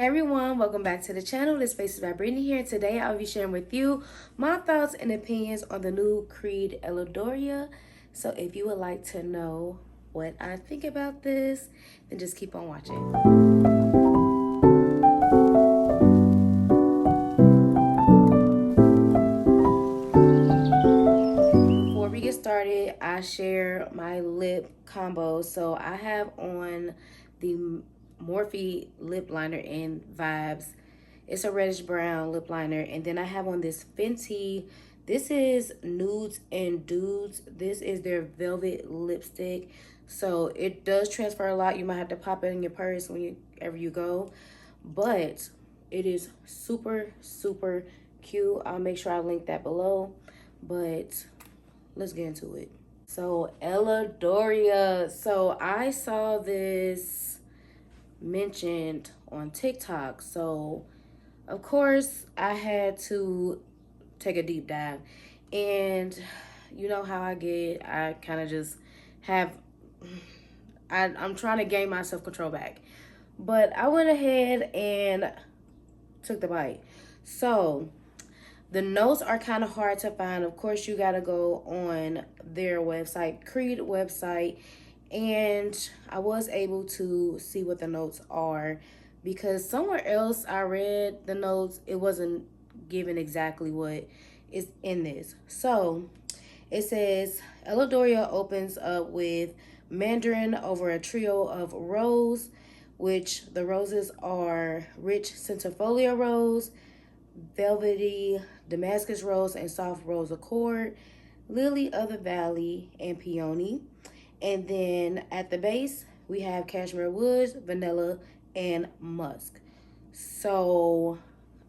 everyone, welcome back to the channel. This Faces by Brittany here. Today I'll be sharing with you my thoughts and opinions on the new Creed Eladaria. So if you would like to know what I think about this, then just keep on watching. Before we get started, I share my lip combo. So I have on the Morphe lip liner in Vibes. It's a reddish brown lip liner, and then I have on this Fenty. This is Nudes and Dudes. This is their velvet lipstick, so it does transfer a lot. You might have to pop it in your purse whenever you go, but it is super cute. I'll make sure I link that below, but let's get into it. So Eladaria, so I saw this mentioned on TikTok, so of course I had to take a deep dive, and you know how I get, I kind of just have, I'm trying to gain my self-control back, but I went ahead and took the bite. So the notes are kind of hard to find. Of course, you got to go on their website, Creed website, and I was able to see what the notes are, because somewhere else I read the notes, it wasn't given exactly what is in this. So it says Eladaria opens up with Mandarin over a trio of rose, which the roses are rich centifolia rose, velvety Damascus rose, and soft rose accord, lily of the valley, and peony. And then at the base, we have cashmere woods, vanilla, and musk. So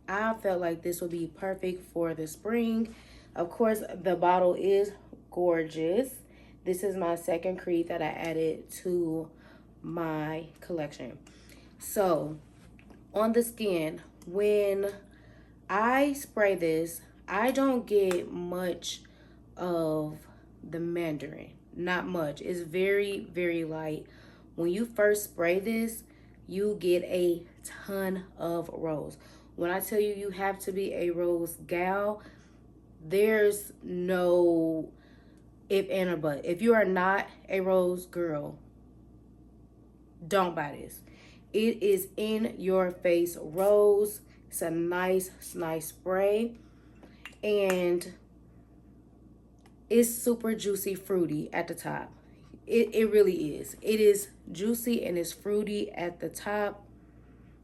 I felt like this would be perfect for the spring. Of course, the bottle is gorgeous. This is my second Creed that I added to my collection. So on the skin, when I spray this, I don't get much of the Mandarin. Not much. It's very light. When you first spray this, you get a ton of rose. When I tell you, you have to be a rose gal, there's no if and or but. If you are not a rose girl, don't buy this. It is in your face rose. It's a nice spray, and it's super juicy fruity at the top. It really is. It is juicy and it's fruity at the top.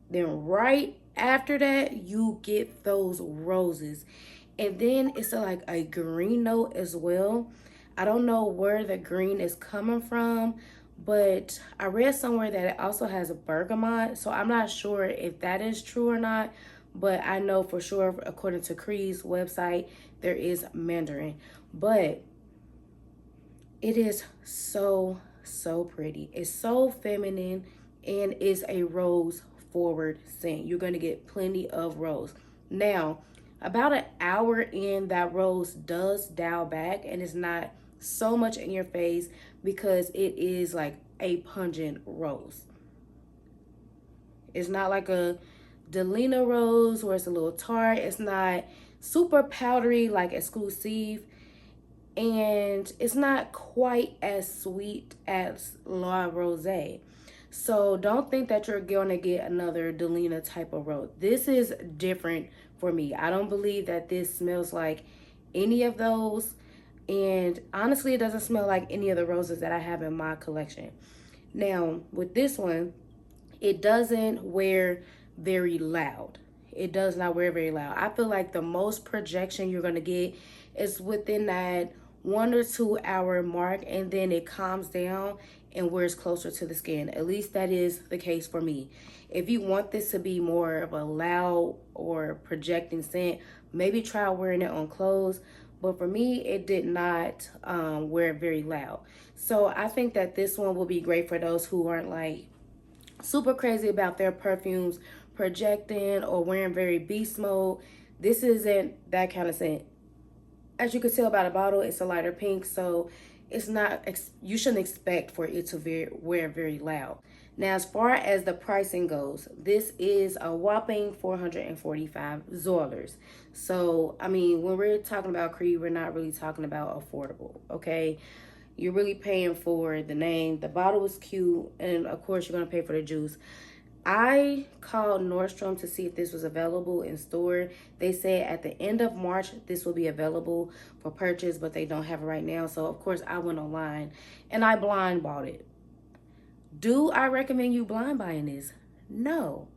Then right after that, you get those roses. And then it's like a green note as well. I don't know where the green is coming from, but I read somewhere that it also has a bergamot. So I'm not sure if that is true or not, but I know for sure, according to Creed's website, there is Mandarin. But it is so pretty. It's so feminine, and it's a rose forward scent. You're going to get plenty of rose. Now, about an hour in, that rose does dial back, and it's not so much in your face because it is like a pungent rose. It's not like a Delina rose where it's a little tart. It's not super powdery like Exclusive, and it's not quite as sweet as La Rose. So don't think that you're gonna get another Delina type of rose. This is different for me. I don't believe that this smells like any of those, and honestly, it doesn't smell like any of the roses that I have in my collection. Now with this one, it doesn't wear very loud. It does not wear very loud. I feel like the most projection you're gonna get is within that 1 or 2 hour mark, and then it calms down and wears closer to the skin. At least that is the case for me. If you want this to be more of a loud or projecting scent, maybe try wearing it on clothes. But for me, it did not wear very loud. So I think that this one will be great for those who aren't like super crazy about their perfumes projecting or wearing very beast mode. This isn't that kind of scent. As you can tell by the bottle, it's a lighter pink, so it's not, you shouldn't expect for it to wear very loud. Now, as far as the pricing goes, this is a whopping 445 Zollers. So, I mean, when we're talking about Creed, we're not really talking about affordable, okay? You're really paying for the name. The bottle is cute, and of course, you're going to pay for the juice. I called Nordstrom to see if this was available in store. They said at the end of March, this will be available for purchase, but they don't have it right now. So, of course, I went online and I blind bought it. Do I recommend you blind buying this? No.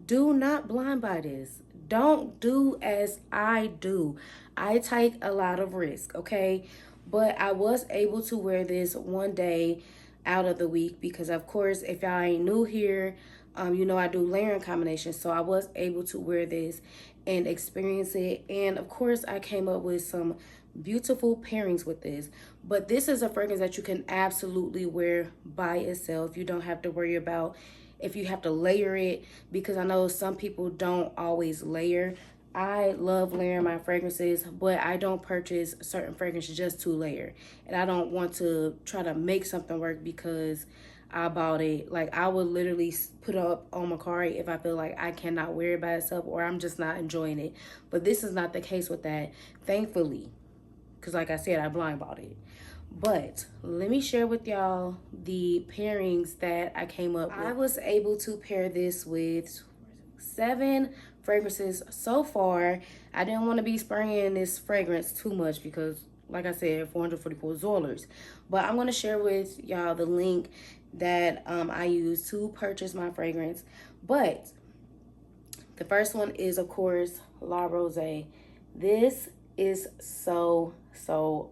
Do not blind buy this. Don't do as I do. I take a lot of risk, okay? But I was able to wear this one day out of the week because, of course, if y'all ain't new here, you know I do layering combinations. So I was able to wear this and experience it. And, of course, I came up with some beautiful pairings with this. But this is a fragrance that you can absolutely wear by itself. You don't have to worry about if you have to layer it, because I know some people don't always layer. I love layering my fragrances, but I don't purchase certain fragrances just to layer. And I don't want to try to make something work because I bought it. Like, I would literally put up on my card if I feel like I cannot wear it by itself or I'm just not enjoying it. But this is not the case with that, thankfully, because like I said, I blind bought it. But let me share with y'all the pairings that I came up with. I was able to pair this with 7 fragrances so far. I didn't want to be spraying this fragrance too much because, like I said, 444 Zollers. But I'm going to share with y'all the link that I used to purchase my fragrance. But the first one is, of course, La Rose. This is so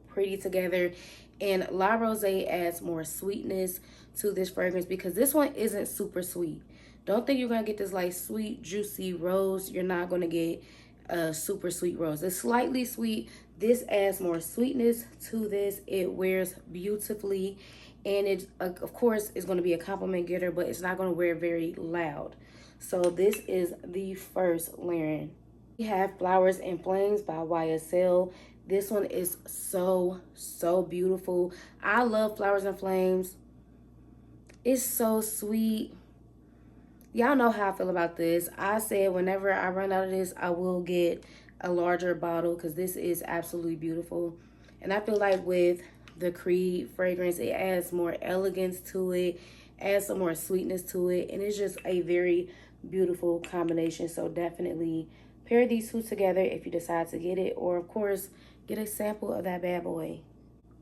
pretty together. And La Rose adds more sweetness to this fragrance because this one isn't super sweet. Don't think you're going to get this like sweet, juicy rose. You're not going to get a super sweet rose. It's slightly sweet. This adds more sweetness to this. It wears beautifully. And it, of course, is going to be a compliment getter, but it's not going to wear very loud. So this is the first layering. We have Flowers and Flames by YSL. This one is so beautiful. I love Flowers and Flames. It's so sweet. Y'all know how I feel about this. I said whenever I run out of this, I will get a larger bottle because this is absolutely beautiful. And I feel like with the Creed fragrance, it adds more elegance to it, adds some more sweetness to it, and it's just a very beautiful combination. So definitely pair these two together if you decide to get it, or of course, get a sample of that bad boy.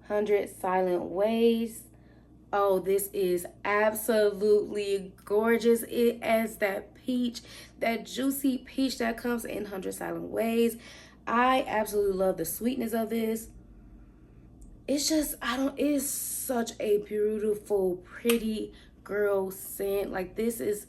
100 Silent Ways. Oh, this is absolutely gorgeous. It adds that peach, that juicy peach that comes in 100 Silent Ways. I absolutely love the sweetness of this. It's just, it's such a beautiful, pretty girl scent. Like, this is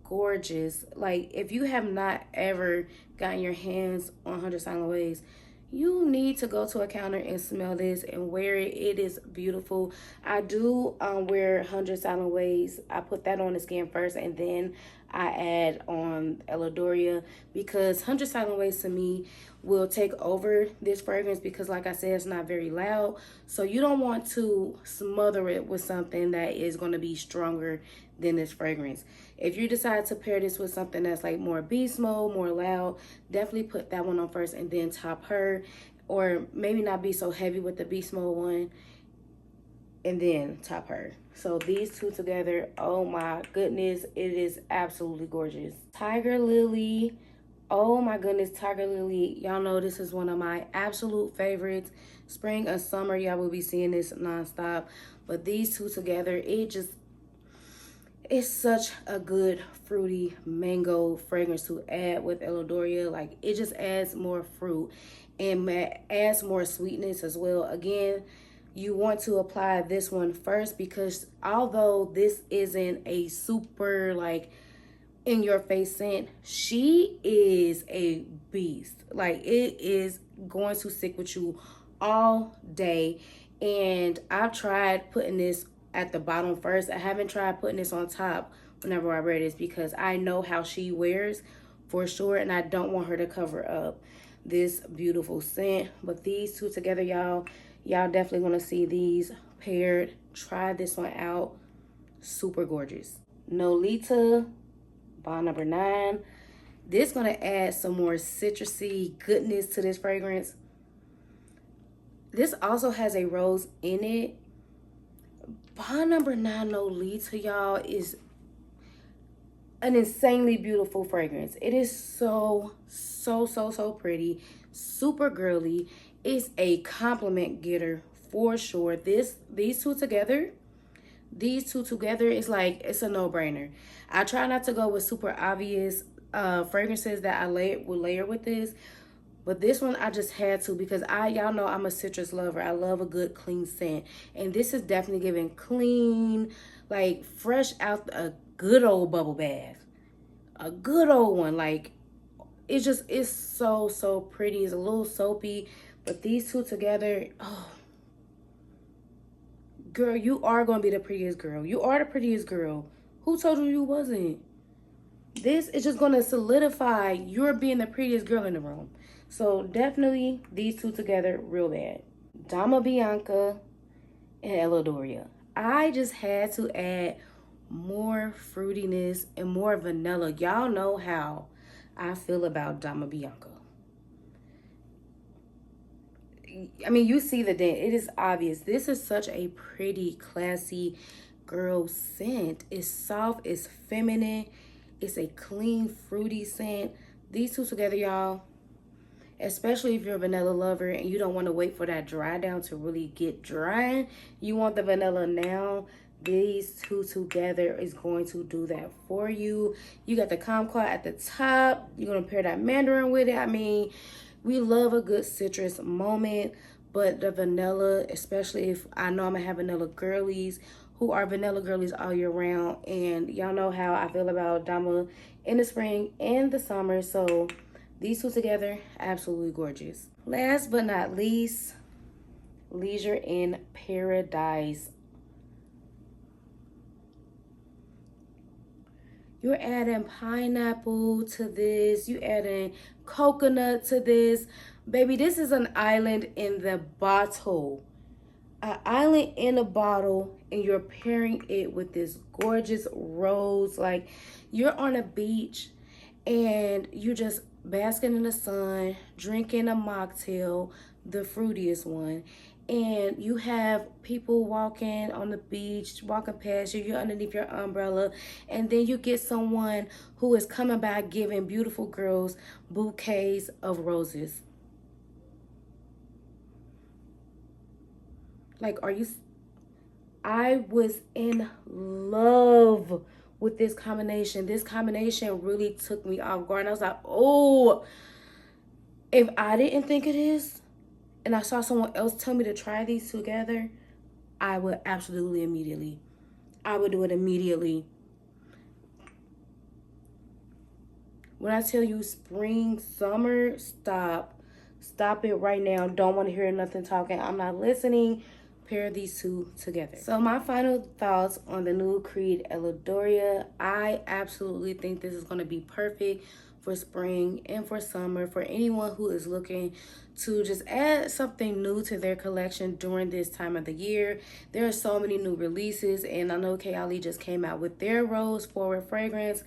gorgeous. Like, if you have not ever gotten your hands on 100 Silent Ways, you need to go to a counter and smell this and wear it. It is beautiful. I do wear 100 Silent Ways. I put that on the skin first and then I add on Eladaria because 100 Silent Ways to me will take over this fragrance because, like I said, it's not very loud. So you don't want to smother it with something that is going to be stronger than this fragrance. If you decide to pair this with something that's like more beast mode, more loud, definitely put that one on first and then top her, or maybe not be so heavy with the beast mode one and then top her. So these two together, oh my goodness, it is absolutely gorgeous. Tiger Lily. Oh my goodness, Tiger Lily. Y'all know this is one of my absolute favorites. Spring and summer, y'all will be seeing this nonstop. But these two together, it's such a good fruity mango fragrance to add with Eladaria. Like, it just adds more fruit and adds more sweetness as well. Again, you want to apply this one first because although this isn't a super like in your face scent, she is a beast. Like, it is going to stick with you all day. And I've tried putting this at the bottom first. I haven't tried putting this on top whenever I wear this because I know how she wears for sure, and I don't want her to cover up this beautiful scent. But these two together, y'all definitely want to see these paired. Try this one out. Super gorgeous. Nolita, bond number 9. This is going to add some more citrusy goodness to this fragrance. This also has a rose in it. Bond number 9 Nolita, y'all, is an insanely beautiful fragrance. It is so pretty, super girly. It's a compliment getter for sure. These two together is like, it's a no-brainer. I try not to go with super obvious fragrances that I will layer with this, but this one I just had to, because y'all know I'm a citrus lover. I love a good clean scent, and this is definitely giving clean, like fresh out a good old bubble bath, a good old one. Like, it's so pretty. It's a little soapy, but these two together, oh girl, you are gonna be the prettiest girl. You are the prettiest girl. Who told you wasn't? This is just gonna solidify you're being the prettiest girl in the room. So definitely these two together, real bad. Dama Bianca and Eladaria. I just had to add more fruitiness and more vanilla. Y'all know how I feel about Dama Bianca. I mean, you see the dent. It is obvious. This is such a pretty, classy girl scent. It's soft, it's feminine, it's a clean, fruity scent. These two together, y'all, especially if you're a vanilla lover and you don't want to wait for that dry down to really get dry, you want the vanilla now, these two together is going to do that for you. You got the kumquat at the top. You're going to pair that mandarin with it. I mean, we love a good citrus moment, but the vanilla, especially if I know I'm going to have vanilla girlies who are vanilla girlies all year round, and y'all know how I feel about Dama in the spring and the summer, so these two together, absolutely gorgeous. Last but not least, Leisure in Paradise. You're adding pineapple to this. You're adding coconut to this. Baby, this is an island in the bottle. An island in a bottle, and you're pairing it with this gorgeous rose. Like, you're on a beach and you just basking in the sun, drinking a mocktail, the fruitiest one, and you have people walking on the beach, walking past you, you're underneath your umbrella, and then you get someone who is coming by giving beautiful girls bouquets of roses. Like, I was in love with this combination. This combination really took me off guard. And I was like, oh, if I didn't think of this and I saw someone else tell me to try these together, I would absolutely immediately. I would do it immediately. When I tell you spring, summer, stop. Stop it right now. Don't want to hear nothing talking. I'm not listening. Pair these two together. So my final thoughts on the new Creed Eladaria. I absolutely think this is going to be perfect for spring and for summer, for anyone who is looking to just add something new to their collection during this time of the year. There are so many new releases, and I know Kayali just came out with their Rose Forward fragrance,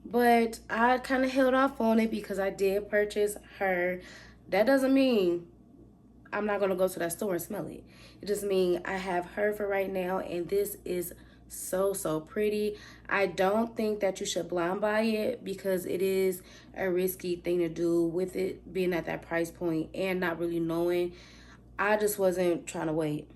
but I kind of held off on it because I did purchase her. That doesn't mean I'm not going to go to that store and smell it. It just means I have her for right now, and this is so pretty. I don't think that you should blind buy it because it is a risky thing to do with it being at that price point and not really knowing. I just wasn't trying to wait.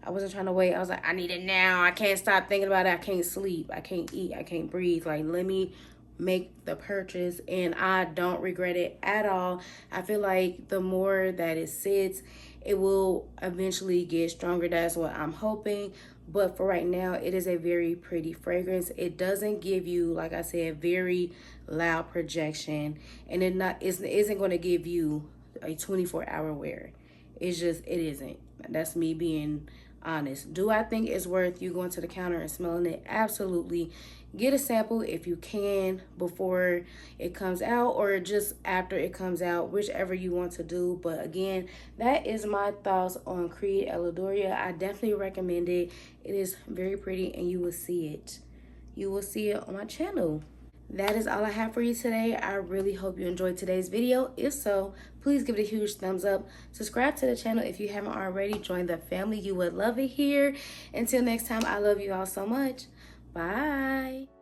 I wasn't trying to wait. I was like, I need it now. I can't stop thinking about it. I can't sleep. I can't eat. I can't breathe. Like, let me make the purchase, and I don't regret it at all. I feel like the more that it sits, it will eventually get stronger. That's what I'm hoping. But for right now, it is a very pretty fragrance. It doesn't give you, like I said, very loud projection, and it isn't going to give you a 24-hour wear. It isn't. That's me being honest. Do I think it's worth you going to the counter and smelling it? Absolutely. Get a sample if you can before it comes out or just after it comes out, whichever you want to do. But again, that is my thoughts on Creed Eladaria. I definitely recommend it. It is very pretty and you will see it. You will see it on my channel. That is all I have for you today. I really hope you enjoyed today's video. If so, please give it a huge thumbs up. Subscribe to the channel if you haven't already. Join the family. You would love it here. Until next time, I love you all so much. Bye.